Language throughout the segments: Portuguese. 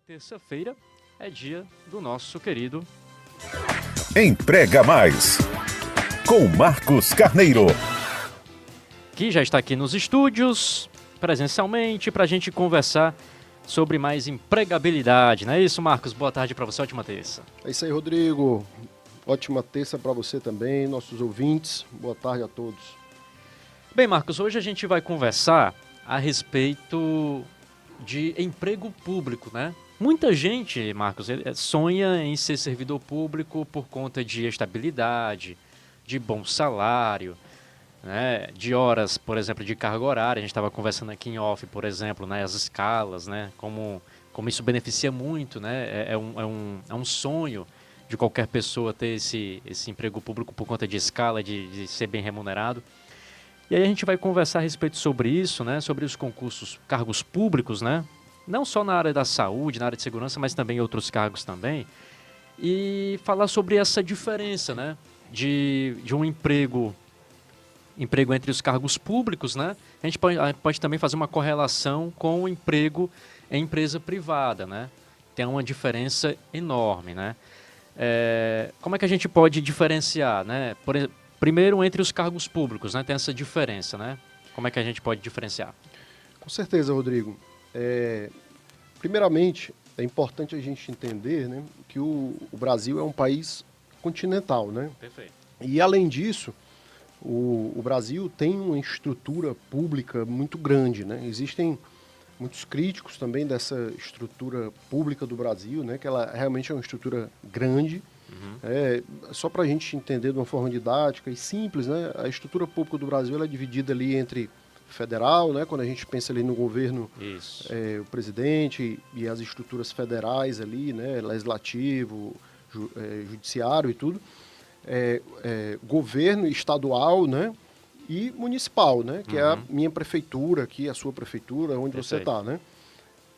terça-feira é dia do nosso querido Emprega Mais, com Marcos Carneiro. que já está aqui nos estúdios, presencialmente, para a gente conversar sobre mais empregabilidade. Não é isso, Marcos? Boa tarde para você, ótima terça. É isso aí, Rodrigo. Ótima terça para você também, nossos ouvintes. Boa tarde a todos. Bem, Marcos, hoje a gente vai conversar a respeito de emprego público, né? Muita gente, Marcos, sonha em ser servidor público por conta de estabilidade, de bom salário, né? De horas, por exemplo, de carga horária. A gente estava conversando aqui em off, por exemplo, né? As escalas, né? Como isso beneficia muito, né? É um sonho de qualquer pessoa ter esse emprego público por conta de escala, de ser bem remunerado. E aí a gente vai conversar a respeito sobre isso, né? Sobre os concursos, cargos públicos, né? Não só na área da saúde, na área de segurança, mas também outros cargos também. E falar sobre essa diferença, né? De um emprego entre os cargos públicos, né? A gente pode também fazer uma correlação com o emprego em empresa privada, né? Tem uma diferença enorme, né? Como é que a gente pode diferenciar, né? Primeiro, entre os cargos públicos, né? Tem essa diferença, né? Como é que a gente pode diferenciar? Com certeza, Rodrigo. Primeiramente, é importante a gente entender, né, que o Brasil é um país continental, né? Perfeito. E, além disso, o Brasil tem uma estrutura pública muito grande, né? Existem muitos críticos também dessa estrutura pública do Brasil, né? Que ela realmente é uma estrutura grande. Só para a gente entender de uma forma didática e simples, né? A estrutura pública do Brasil ela é dividida ali entre federal, né? Quando a gente pensa ali no governo, o presidente e as estruturas federais ali, né? Legislativo, judiciário e tudo. Governo estadual, né? E municipal, né? Que é a minha prefeitura aqui, a sua prefeitura, onde você está, né?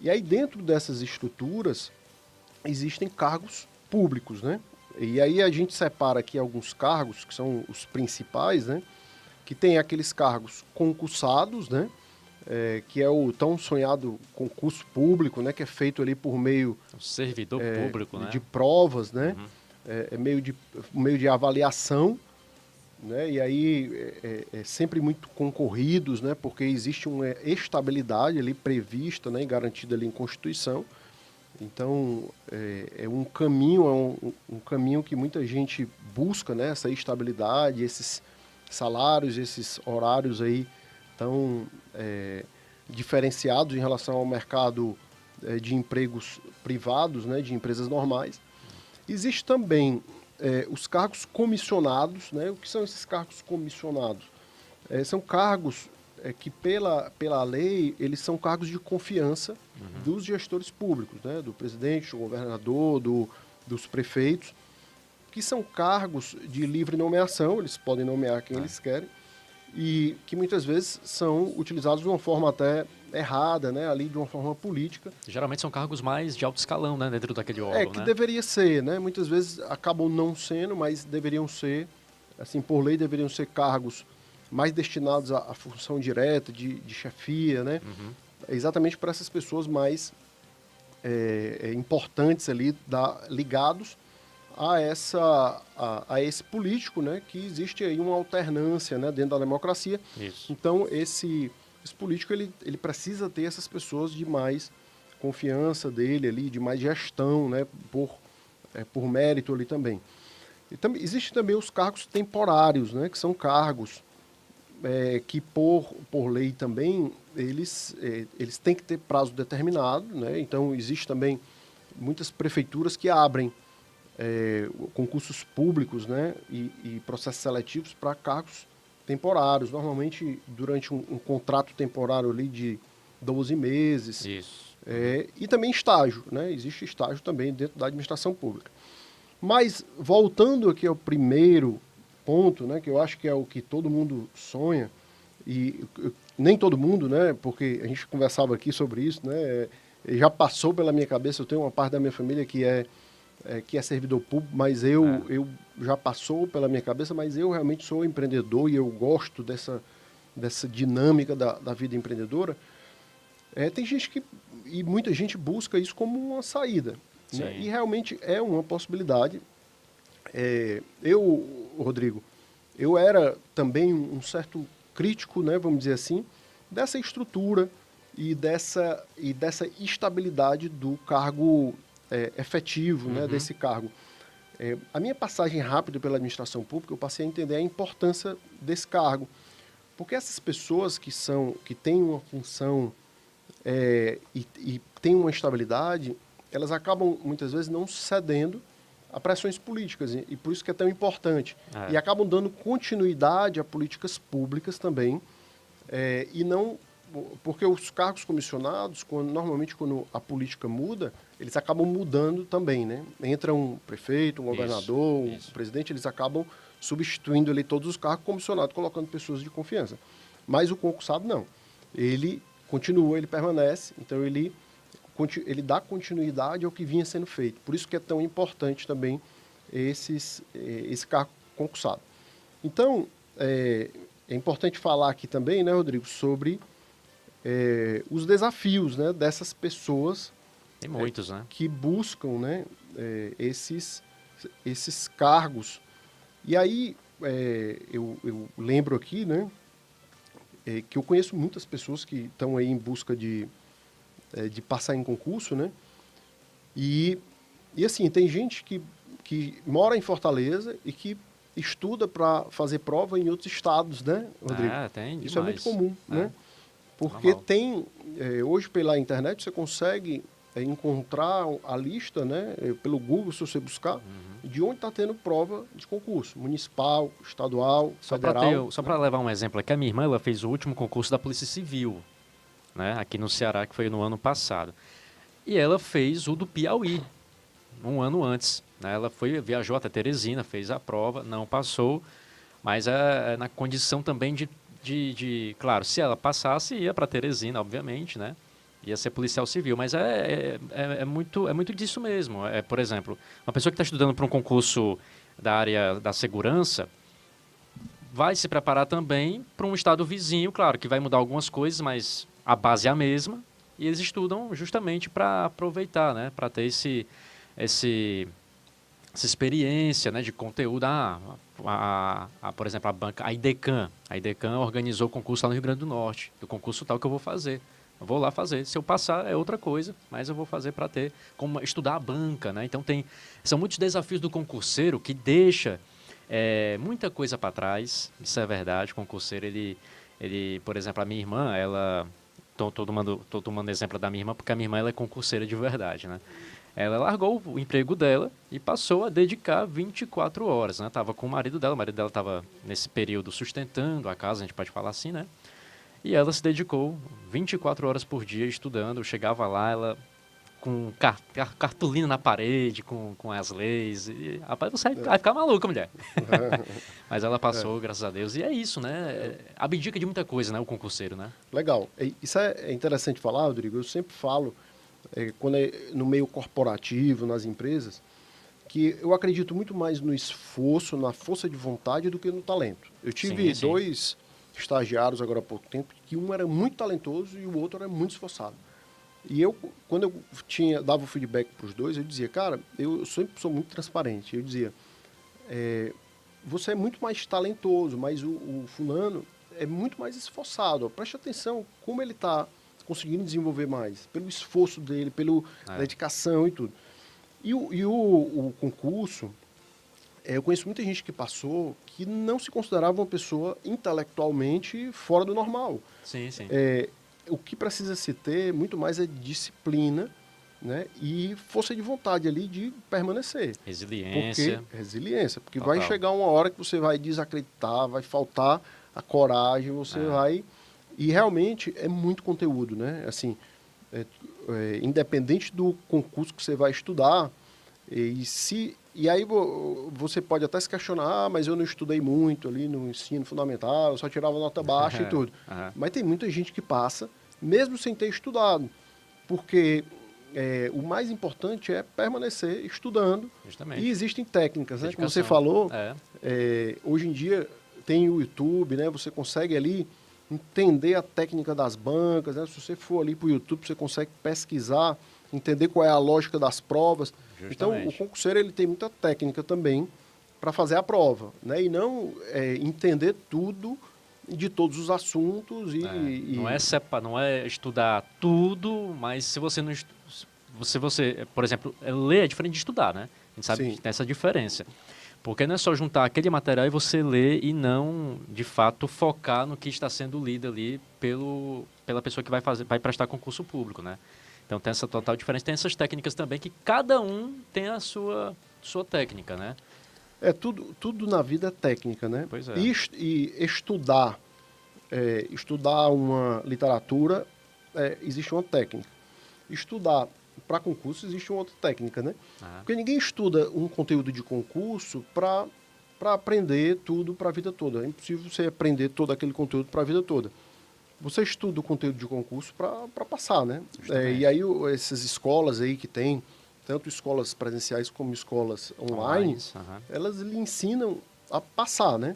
E aí dentro dessas estruturas existem cargos públicos, né? E aí a gente separa aqui alguns cargos que são os principais, né? Que tem aqueles cargos concursados, né? Que é o tão sonhado concurso público, né? Que é feito ali por meio O servidor público, né? de provas, né? Meio de avaliação, né? E aí é sempre muito concorridos, né? Porque existe uma estabilidade ali prevista, né? E garantida ali em Constituição. Então, é um caminho que muita gente busca, né? Essa estabilidade, esses salários, esses horários aí tão diferenciados em relação ao mercado de empregos privados, né? De empresas normais. Existe também os cargos comissionados, né? O que são esses cargos comissionados? São cargos que pela lei, eles são cargos de confiança dos gestores públicos, né? Do presidente, do governador, dos prefeitos, que são cargos de livre nomeação, eles podem nomear quem eles querem, e que muitas vezes são utilizados de uma forma até errada, né? Ali de uma forma política. Geralmente são cargos mais de alto escalão, né? Dentro daquele órgão, Que né? deveria ser, né? Muitas vezes acabam não sendo, mas deveriam ser, assim, por lei, deveriam ser cargos mais destinados à função direta, de chefia, né? Exatamente para essas pessoas mais importantes ali, ligados a esse político, né? Que existe aí uma alternância, né? Dentro da democracia. Isso. Então, esse político, ele precisa ter essas pessoas de mais confiança dele ali, de mais gestão, né? Por mérito ali também. Existem também os cargos temporários, né? Que são cargos que por lei também eles têm que ter prazo determinado, né? Então existe também muitas prefeituras que abrem concursos públicos, né? E processos seletivos para cargos temporários, normalmente durante um contrato temporário ali de 12 meses. Isso. E também estágio, né? Existe estágio também dentro da administração pública. Mas voltando aqui ao primeiro ponto, né, que eu acho que é o que todo mundo sonha, e nem todo mundo, né, porque a gente conversava aqui sobre isso, né, já passou pela minha cabeça, eu tenho uma parte da minha família que é servidor público, mas eu já passou pela minha cabeça, mas eu realmente sou empreendedor e eu gosto dessa dinâmica da vida empreendedora. Tem gente e muita gente busca isso como uma saída, né? Sim. E realmente é uma possibilidade. Rodrigo, eu era também um certo crítico, né, vamos dizer assim, dessa estrutura e dessa estabilidade do cargo efetivo, né, desse cargo. A minha passagem rápida pela administração pública, eu passei a entender a importância desse cargo. Porque essas pessoas que têm uma função e têm uma estabilidade, elas acabam, muitas vezes, não cedendo a pressões políticas. E por isso que é tão importante. E acabam dando continuidade a políticas públicas também. E não... Porque os cargos comissionados, normalmente quando a política muda, eles acabam mudando também, né? Entra um prefeito, um governador, um presidente, eles acabam substituindo ali todos os cargos comissionados, colocando pessoas de confiança. Mas o concursado não. Ele continua, ele permanece, então ele dá continuidade ao que vinha sendo feito. Por isso que é tão importante também esse cargo concursado. Então, é importante falar aqui também, né, Rodrigo, sobre os desafios, né, dessas pessoas. Tem muitos, né? Que buscam, né, esses cargos. E aí, eu lembro aqui, né, que eu conheço muitas pessoas que estão aí em busca de passar em concurso, né? E assim, tem gente que mora em Fortaleza e que estuda para fazer prova em outros estados, né, Rodrigo? Tem demais. Isso é muito comum, né? Porque normal. hoje pela internet você consegue encontrar a lista, né, pelo Google, se você buscar, de onde está tendo prova de concurso, municipal, estadual, federal. Só para levar um exemplo aqui, a minha irmã ela fez o último concurso da Polícia Civil, né, aqui no Ceará, que foi no ano passado. E ela fez o do Piauí, um ano antes. Né? Ela viajou até Teresina, fez a prova, não passou, mas na condição também claro, se ela passasse, ia para Teresina, obviamente, né? Ia ser policial civil, mas é muito disso mesmo. Por exemplo, uma pessoa que está estudando para um concurso da área da segurança vai se preparar também para um estado vizinho, claro, que vai mudar algumas coisas, mas a base é a mesma, e eles estudam justamente para aproveitar, né? Para ter essa experiência, né, de conteúdo. Por exemplo, a IDECAN organizou o concurso lá no Rio Grande do Norte, do concurso tal que eu vou fazer. Eu vou lá fazer. Se eu passar, é outra coisa, mas eu vou fazer para ter como estudar a banca, né? Então são muitos desafios do concurseiro que deixa muita coisa para trás. Isso é verdade. O concurseiro, ele, por exemplo, a minha irmã, ela... Tô tomando exemplo da minha irmã, porque a minha irmã ela é concurseira de verdade, né? Ela largou o emprego dela e passou a dedicar 24 horas, né? Tava com o marido dela estava nesse período sustentando a casa, a gente pode falar assim, né? E ela se dedicou 24 horas por dia estudando. Eu chegava lá, ela com cartolina na parede, com as leis. E, rapaz, você vai ficar maluca, mulher. Mas ela passou, graças a Deus. E é isso, né? Abdica de muita coisa, né? O concurseiro, né? Legal. Isso é interessante falar, Rodrigo. Eu sempre falo, quando no meio corporativo, nas empresas, que eu acredito muito mais no esforço, na força de vontade do que no talento. Eu tive dois estagiários agora há pouco tempo, que um era muito talentoso e o outro era muito esforçado. E quando eu dava o feedback para os dois, eu dizia, cara, eu sempre sou muito transparente. Eu dizia, você é muito mais talentoso, mas o fulano é muito mais esforçado. Ó, preste atenção como ele está conseguindo desenvolver mais, pelo esforço dele, pela dedicação e tudo. E o concurso, eu conheço muita gente que passou que não se considerava uma pessoa intelectualmente fora do normal. Sim, sim. O que precisa se ter muito mais é disciplina, né, e força de vontade ali de permanecer. Resiliência. Porque vai chegar uma hora que você vai desacreditar, vai faltar a coragem, você vai... E realmente é muito conteúdo, né? Assim, independente do concurso que você vai estudar, e aí você pode até se questionar, mas eu não estudei muito ali no ensino fundamental, eu só tirava nota baixa e tudo. Mas tem muita gente que passa, mesmo sem ter estudado, porque o mais importante é permanecer estudando. Justamente. E existem técnicas, né? Como você falou, hoje em dia tem o YouTube, né? Você consegue ali entender a técnica das bancas, né? Se você for ali para o YouTube, você consegue pesquisar, entender qual é a lógica das provas. Então, o concurseiro ele tem muita técnica também para fazer a prova, né? E não entender tudo de todos os assuntos Não é estudar tudo, mas se você não por exemplo, ler é diferente de estudar, né? A gente sabe que tem essa diferença. Porque não é só juntar aquele material e você ler e não, de fato, focar no que está sendo lido ali pela pessoa que vai prestar concurso público, né? Então tem essa total diferença. Tem essas técnicas também que cada um tem a sua técnica, né? Tudo na vida é técnica, né? Pois é. E estudar uma literatura, existe uma técnica. Estudar para concurso existe uma outra técnica, né? Porque ninguém estuda um conteúdo de concurso para aprender tudo para a vida toda. É impossível você aprender todo aquele conteúdo para a vida toda. Você estuda o conteúdo de concurso para passar, né? E aí essas escolas aí que tem, tanto escolas presenciais como escolas online, elas lhe ensinam a passar, né?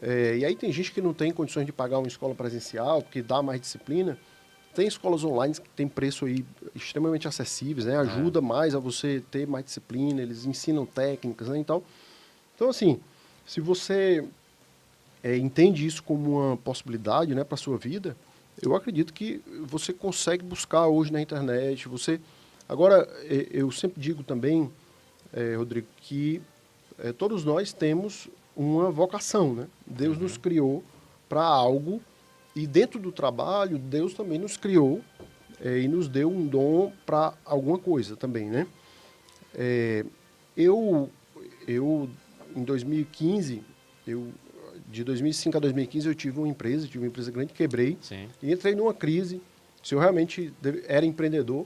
E aí tem gente que não tem condições de pagar uma escola presencial, porque dá mais disciplina. Tem escolas online que tem preço aí extremamente acessíveis, né? Ajuda mais a você ter mais disciplina, eles ensinam técnicas, né? Então, assim, se você entende isso como uma possibilidade, né, para a sua vida, eu acredito que você consegue buscar hoje na internet. Agora, eu sempre digo também, Rodrigo, que todos nós temos uma vocação, né? Deus nos criou para algo. E dentro do trabalho, Deus também nos criou e nos deu um dom para alguma coisa também, né? Eu, em 2015, de 2005 a 2015, eu tive uma empresa grande, quebrei. Sim. E entrei numa crise, se eu realmente era empreendedor,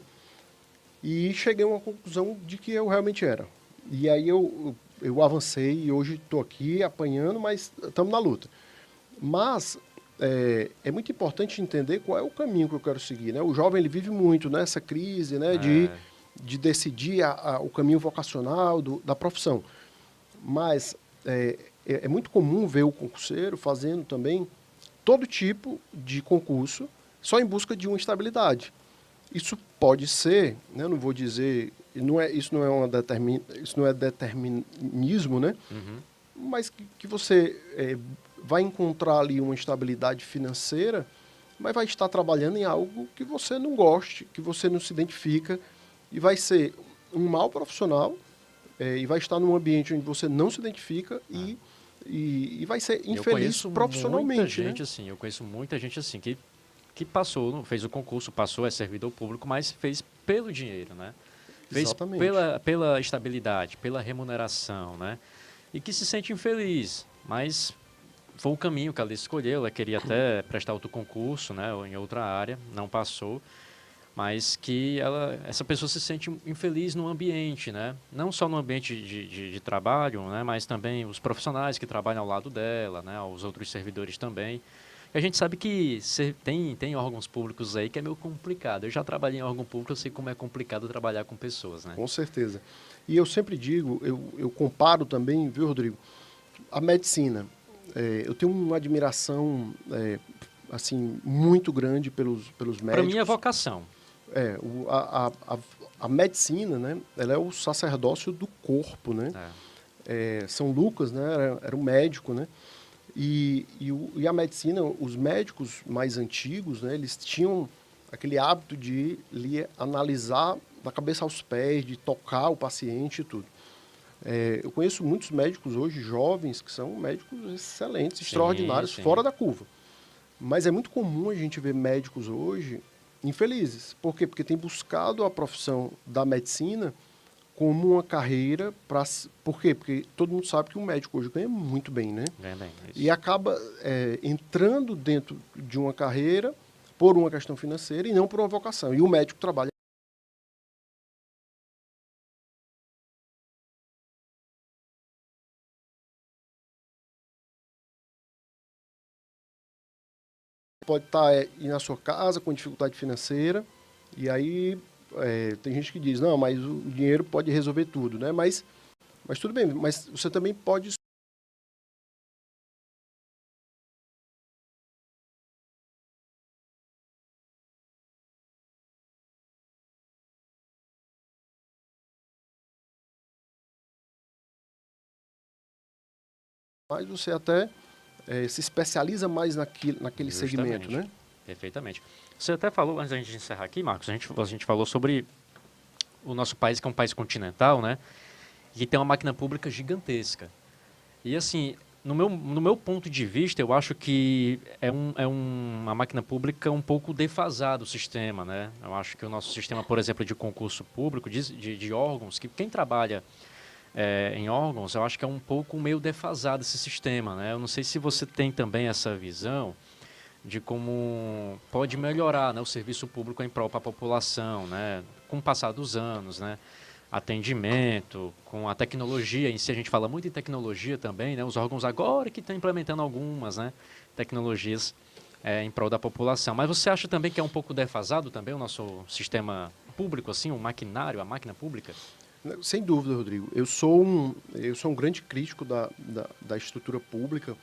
e cheguei a uma conclusão de que eu realmente era. E aí eu avancei e hoje estou aqui apanhando, mas estamos na luta. Mas é muito importante entender qual é o caminho que eu quero seguir, né? O jovem ele vive muito nessa crise, né? De decidir o caminho vocacional da profissão. Mas é muito comum ver o concurseiro fazendo também todo tipo de concurso só em busca de uma estabilidade. Isso pode ser, né? Não vou dizer, isso não é determinismo, né? Mas que você vai encontrar ali uma estabilidade financeira, mas vai estar trabalhando em algo que você não goste, que você não se identifica, e vai ser um mau profissional, e vai estar num ambiente onde você não se identifica e vai ser infeliz profissionalmente. Eu conheço muita gente assim que passou, fez o concurso, é servidor público, mas fez pelo dinheiro, né? Fez pela estabilidade, pela remuneração, né? E que se sente infeliz, mas foi o caminho que ela escolheu. Ela queria até prestar outro concurso, né, ou em outra área, não passou, mas que essa pessoa se sente infeliz no ambiente, né? Não só no ambiente de trabalho, né, mas também os profissionais que trabalham ao lado dela, né, os outros servidores também. E a gente sabe que tem órgãos públicos aí que é meio complicado. Eu já trabalhei em órgão público, eu sei como é complicado trabalhar com pessoas, né? Com certeza. E eu sempre digo, eu comparo também, viu, Rodrigo, a medicina. Eu tenho uma admiração assim muito grande pelos médicos. Para mim é vocação. A medicina, né, ela é o sacerdócio do corpo, né? São Lucas, né, era um médico, né? E a medicina, os médicos mais antigos, né, eles tinham aquele hábito de analisar da cabeça aos pés, de tocar o paciente e tudo. Eu conheço muitos médicos hoje, jovens, que são médicos excelentes, extraordinários, fora da curva. Mas é muito comum a gente ver médicos hoje infelizes. Por quê? Porque tem buscado a profissão da medicina como uma carreira para... Por quê? Porque todo mundo sabe que um médico hoje ganha muito bem, né? Ganha bem, isso. E acaba entrando dentro de uma carreira por uma questão financeira e não por uma vocação. E o médico trabalha pode estar aí na sua casa com dificuldade financeira, e aí tem gente que diz, não, mas o dinheiro pode resolver tudo, né? Mas tudo bem, mas você também pode mais, você até se especializa mais naquele segmento, né? Perfeitamente. Você até falou, antes da gente encerrar aqui, Marcos, a gente falou sobre o nosso país, que é um país continental, né? E tem uma máquina pública gigantesca. E assim, no meu ponto de vista, eu acho que uma máquina pública um pouco defasado o sistema, né? Eu acho que o nosso sistema, por exemplo, de concurso público, de órgãos, que quem trabalha em órgãos, eu acho que é um pouco meio defasado esse sistema, né? Eu não sei se você tem também essa visão de como pode melhorar, né, o serviço público em prol para a população, né? Com o passar dos anos, né? Atendimento, com a tecnologia em si, a gente fala muito em tecnologia também, né? Os órgãos agora que estão implementando algumas, né, tecnologias em prol da população. Mas você acha também que é um pouco defasado também o nosso sistema público, assim, o maquinário, a máquina pública? Sem dúvida, Rodrigo. Eu sou um grande crítico da estrutura pública.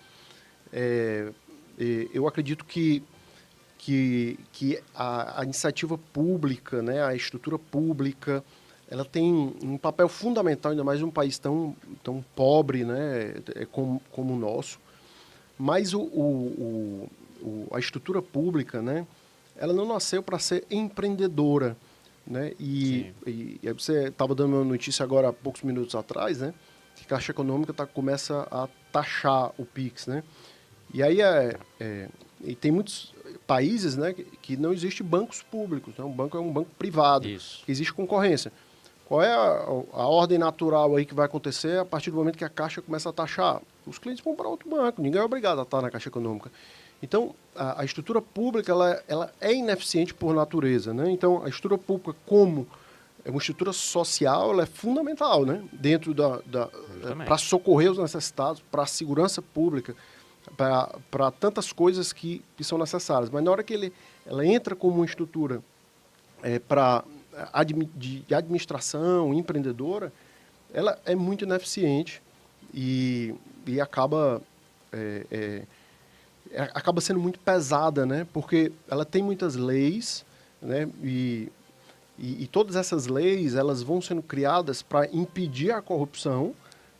Eu acredito que a iniciativa pública, né, a estrutura pública, ela tem um papel fundamental, ainda mais num país tão pobre, né, como o nosso. Mas a estrutura pública, né, ela não nasceu para ser empreendedora, né? E aí você estava dando uma notícia agora há poucos minutos atrás, né, que a Caixa Econômica começa a taxar o Pix, né? E aí e tem muitos países, né, que não existe bancos públicos, né? Um banco é um banco privado. Isso. Existe concorrência. Qual é a ordem natural aí que vai acontecer a partir do momento que a Caixa começa a taxar? Os clientes vão para outro banco, ninguém é obrigado a estar na Caixa Econômica. Então, a estrutura pública ela é ineficiente por natureza, né? Então, a estrutura pública como uma estrutura social, ela é fundamental, né? Dentro para socorrer os necessitados, para a segurança pública, para tantas coisas que são necessárias. Mas na hora que ela entra como uma estrutura de administração empreendedora, ela é muito ineficiente e acaba sendo muito pesada, né? Porque ela tem muitas leis, né? E todas essas leis elas vão sendo criadas para impedir a corrupção,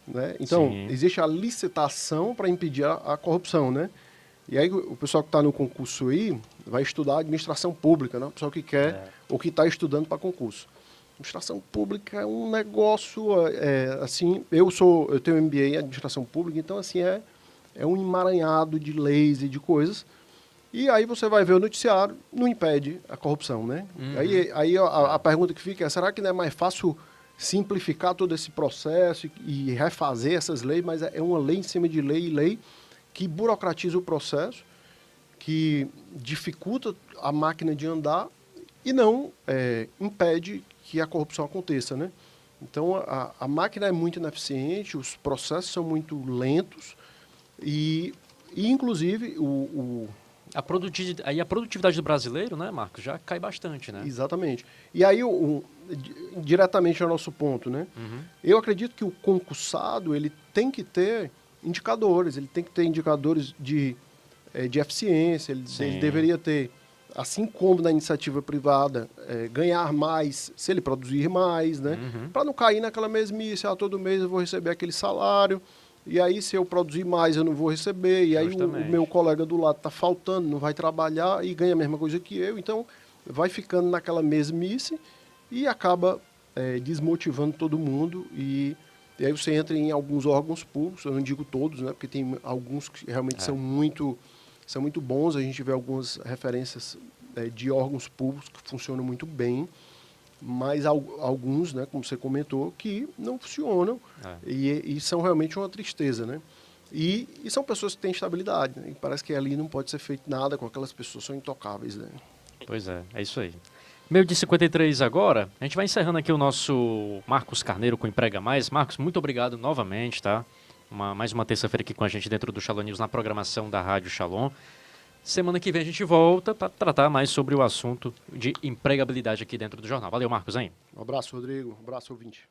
né? Então, existe a licitação para impedir a corrupção, né? E aí o pessoal que está no concurso aí vai estudar administração pública, né? O pessoal que quer ou que está estudando para concurso. Administração pública é um negócio, assim, eu tenho MBA em administração pública, então assim é um emaranhado de leis e de coisas. E aí você vai ver o noticiário, não impede a corrupção, né? Uhum. Aí a pergunta que fica é, será que não é mais fácil simplificar todo esse processo e refazer essas leis, mas é uma lei em cima de lei e lei que burocratiza o processo, que dificulta a máquina de andar e não impede que a corrupção aconteça, né? Então, a máquina é muito ineficiente, os processos são muito lentos e inclusive, a produtividade do brasileiro, né, Marcos, já cai bastante, né? Exatamente. E aí, diretamente ao nosso ponto, né? Uhum. Eu acredito que o concursado, ele tem que ter indicadores, ele tem que ter indicadores de eficiência, ele deveria ter, assim como na iniciativa privada, ganhar mais se ele produzir mais, né? Uhum. Para não cair naquela mesmice, todo mês eu vou receber aquele salário, e aí se eu produzir mais eu não vou receber, e aí o meu colega do lado está faltando, não vai trabalhar e ganha a mesma coisa que eu, então vai ficando naquela mesmice e acaba desmotivando todo mundo e aí você entra em alguns órgãos públicos, eu não digo todos, né? Porque tem alguns que realmente são muito bons, a gente vê algumas referências de órgãos públicos que funcionam muito bem, mas alguns, né, como você comentou, que não funcionam e são realmente uma tristeza, né? E são pessoas que têm estabilidade, né? E parece que ali não pode ser feito nada com aquelas pessoas, são intocáveis, né? Pois é isso aí. Meio de 53 agora, a gente vai encerrando aqui o nosso Marcos Carneiro com Emprega Mais. Marcos, muito obrigado novamente, tá? Mais uma terça-feira aqui com a gente dentro do Shalom News, na programação da Rádio Shalom. Semana que vem a gente volta para tratar mais sobre o assunto de empregabilidade aqui dentro do jornal. Valeu, Marcos, hein? Um abraço, Rodrigo. Um abraço, ouvinte.